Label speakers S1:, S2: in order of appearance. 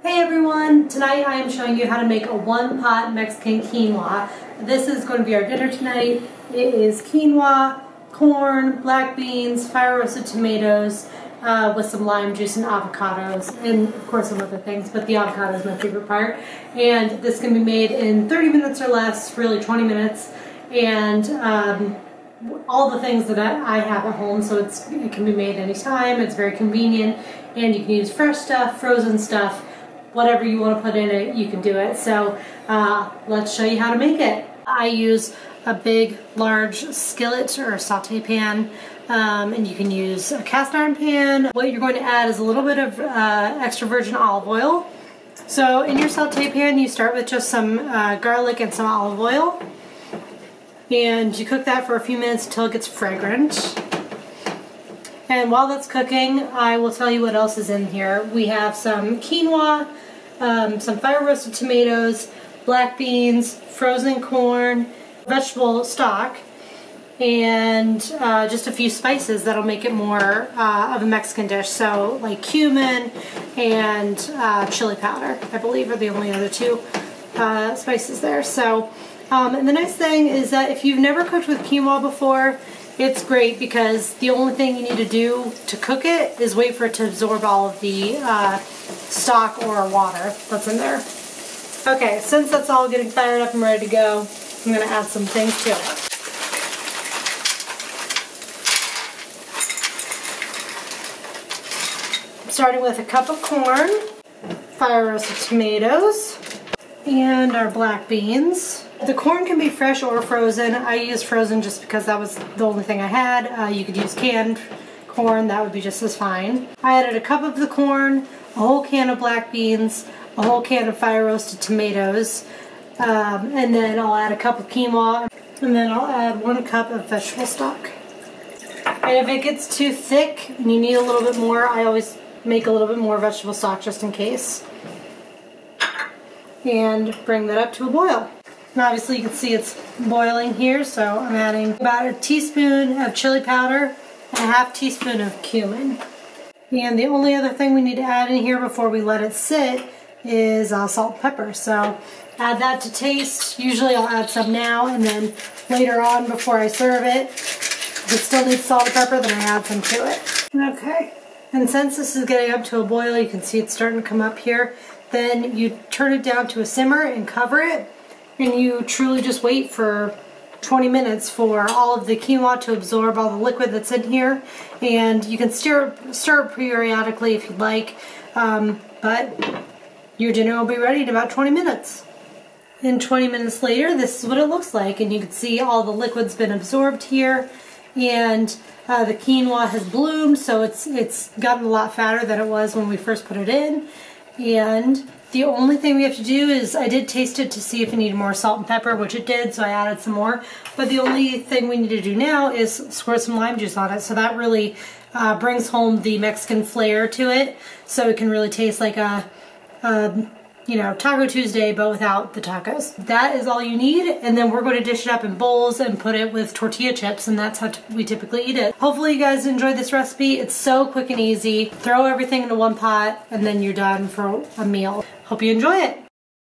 S1: Hey everyone! Tonight I am showing you how to make a one-pot Mexican quinoa. This is going to be our dinner tonight. It is quinoa, corn, black beans, fire-roasted tomatoes, with some lime juice and avocados, and of course some other things, but the avocado is my favorite part. And this can be made in 30 minutes or less, really 20 minutes, and all the things that I have at home, so it can be made anytime. It's very convenient, and you can use fresh stuff, frozen stuff, whatever you want to put in it, you can do it. So let's show you how to make it. I use a big, large skillet or saute pan, and you can use a cast iron pan. What you're going to add is a little bit of extra virgin olive oil. So in your saute pan, you start with just some garlic and some olive oil, and you cook that for a few minutes until it gets fragrant. And while that's cooking, I will tell you what else is in here. We have some quinoa, some fire-roasted tomatoes, black beans, frozen corn, vegetable stock, and just a few spices that'll make it more of a Mexican dish. So like cumin and chili powder, I believe, are the only other two spices there. So, and the nice thing is that if you've never cooked with quinoa before, it's great because the only thing you need to do to cook it is wait for it to absorb all of the stock or water that's in there. Okay, since that's all getting fired up and ready to go, I'm going to add some things to it. Starting with a cup of corn, fire-roasted tomatoes, and our black beans. The corn can be fresh or frozen. I used frozen just because that was the only thing I had. You could use canned corn, that would be just as fine. I added a cup of the corn, a whole can of black beans, a whole can of fire-roasted tomatoes, and then I'll add a cup of quinoa, and then I'll add 1 cup of vegetable stock. And if it gets too thick and you need a little bit more, I always make a little bit more vegetable stock just in case. And bring that up to a boil. And obviously you can see it's boiling here, so I'm adding about a teaspoon of chili powder and a half teaspoon of cumin. And the only other thing we need to add in here before we let it sit is salt and pepper. So add that to taste. Usually I'll add some now, and then later on before I serve it, if it still needs salt and pepper, then I add some to it. Okay, and since this is getting up to a boil, you can see it's starting to come up here. Then you turn it down to a simmer and cover it, and you truly just wait for 20 minutes for all of the quinoa to absorb all the liquid that's in here. And you can stir it periodically if you'd like, but your dinner will be ready in about 20 minutes. And 20 minutes later, this is what it looks like, and you can see all the liquid's been absorbed here, and the quinoa has bloomed, so it's gotten a lot fatter than it was when we first put it in. And the only thing we have to do is, I did taste it to see if it needed more salt and pepper, which it did, so I added some more. But the only thing we need to do now is squirt some lime juice on it, so that really brings home the Mexican flair to it, so it can really taste like a you know, Taco Tuesday, but without the tacos. That is all you need, and then we're going to dish it up in bowls and put it with tortilla chips, and that's how we typically eat it. Hopefully you guys enjoyed this recipe. It's so quick and easy. Throw everything into one pot, and then you're done for a meal. Hope you enjoy it.